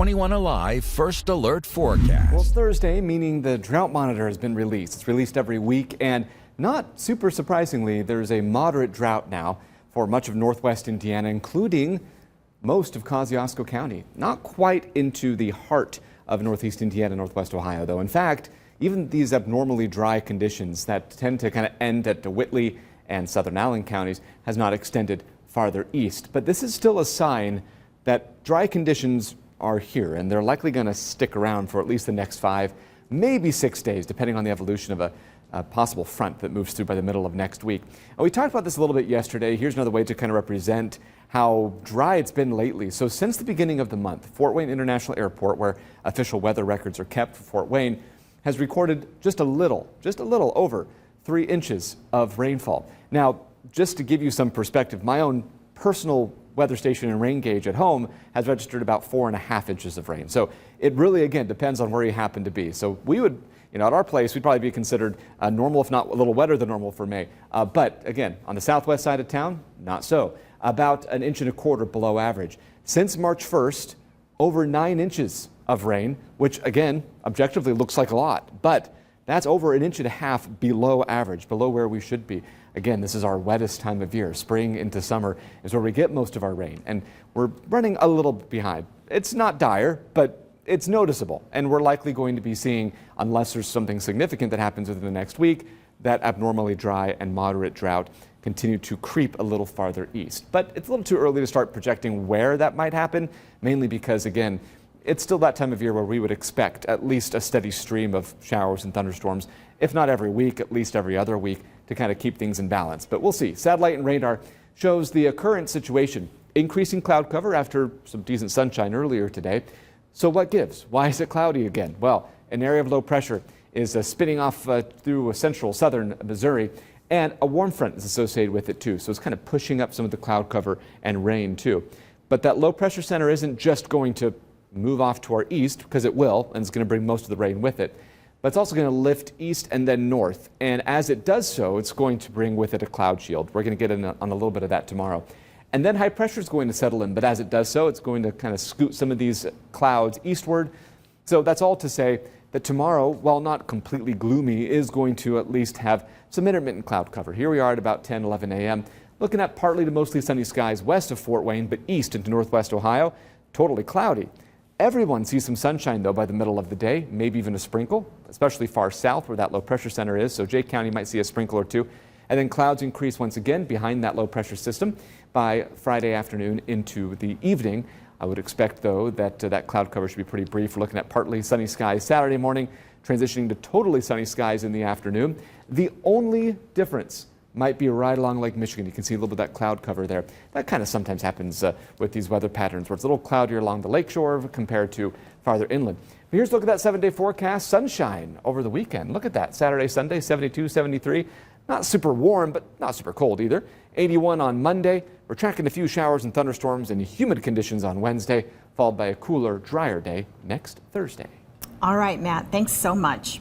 21 Alive First Alert Forecast. Well, it's Thursday, meaning the drought monitor has been released. It's released every week, and not super surprisingly, there's a moderate drought now for much of northwest Indiana, including most of Kosciuszko County. Not quite into the heart of northeast Indiana, northwest Ohio, though. In fact, even these abnormally dry conditions that tend to kind of end at Whitley and southern Allen counties has not extended farther east. But this is still a sign that dry conditions are here, and they're likely going to stick around for at least the next 5, maybe 6 days, depending on the evolution of a possible front that moves through by the middle of next week. And we talked about this a little bit yesterday. Here's another way to kind of represent how dry it's been lately. So since the beginning of the month, Fort Wayne International Airport, where official weather records are kept for Fort Wayne, has recorded just a little over 3 inches of rainfall. Now, just to give you some perspective, my own personal weather station and rain gauge at home has registered about 4.5 inches of rain. So it really, again, depends on where you happen to be. So we would, at our place, we'd probably be considered normal, if not a little wetter than normal for May. But again, on the southwest side of town, not so. About 1.25 inches below average. Since March 1st, over 9 inches of rain, which again, objectively looks like a lot, but that's over 1.5 inches below average, below where we should be. Again, this is our wettest time of year. Spring into summer is where we get most of our rain, and we're running a little behind. It's not dire, but it's noticeable, and we're likely going to be seeing, unless there's something significant that happens within the next week, that abnormally dry and moderate drought continue to creep a little farther east. But it's a little too early to start projecting where that might happen, mainly because, again, it's still that time of year where we would expect at least a steady stream of showers and thunderstorms, if not every week, at least every other week, to kind of keep things in balance. But we'll see. Satellite and radar shows the current situation. Increasing cloud cover after some decent sunshine earlier today. So what gives? Why is it cloudy again? Well, an area of low pressure is spinning off through central southern Missouri, and a warm front is associated with it too. So it's kind of pushing up some of the cloud cover and rain too. But that low pressure center isn't just going to move off to our east, because it will, and it's going to bring most of the rain with it. But it's also going to lift east and then north. And as it does so, it's going to bring with it a cloud shield. We're going to get in on a little bit of that tomorrow. And then high pressure is going to settle in. But as it does so, it's going to kind of scoot some of these clouds eastward. So that's all to say that tomorrow, while not completely gloomy, is going to at least have some intermittent cloud cover. Here we are at about 10, 11 a.m. Looking at partly to mostly sunny skies west of Fort Wayne, but east into northwest Ohio, totally cloudy. Everyone sees some sunshine, though, by the middle of the day, maybe even a sprinkle, especially far south where that low pressure center is. So Jay County might see a sprinkle or two. And then clouds increase once again behind that low pressure system by Friday afternoon into the evening. I would expect, though, that that cloud cover should be pretty brief. We're looking at partly sunny skies Saturday morning, transitioning to totally sunny skies in the afternoon. The only difference might be right along Lake Michigan. You can see a little bit of that cloud cover there. That kind of sometimes happens with these weather patterns, where it's a little cloudier along the lakeshore compared to farther inland. But here's a look at that 7-day forecast. Sunshine over the weekend. Look at that. Saturday, Sunday, 72, 73. Not super warm, but not super cold either. 81 on Monday. We're tracking a few showers and thunderstorms and humid conditions on Wednesday, followed by a cooler, drier day next Thursday. All right, Matt. Thanks so much.